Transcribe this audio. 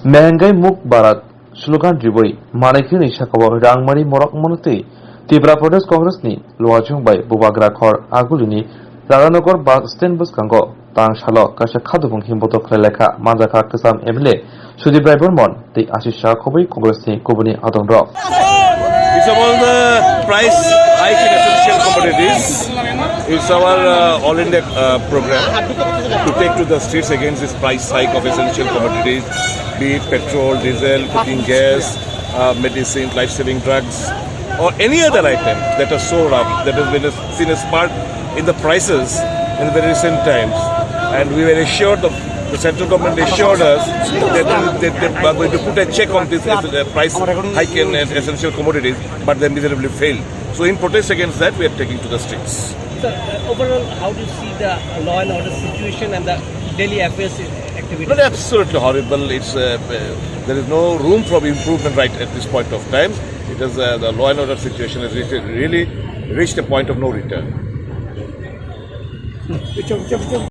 Mehengai muk barat slogan riboi manaikini sakabo rangmari Morokmano Tibra Pradesh Congress ni luajung bai bubagra khor agulini Raganogor bus stand bus kango tang shalo kasha khadubung himboto khleka manjaka kesam MLA Sudip Rai Burman the Ashisha Kobai Congress ni kubuni adongro. It's about the price hike in essential commodities. It's our all India program to take to the streets against this price hike of essential commodities, be it petrol, diesel, cooking gas, medicine, life-saving drugs, or any other item that has soared up, that has been seen as part in the prices in the very recent times. And we were assured, the central government assured us that they are going to put a check on this price hike in essential commodities, but they miserably failed. So in protest against that, we are taking to the streets. Sir, overall, how do you see the law and order situation and the daily affairs activities? But absolutely horrible. It's there is no room for improvement right at this point of time. It is the law and order situation has really reached a point of no return.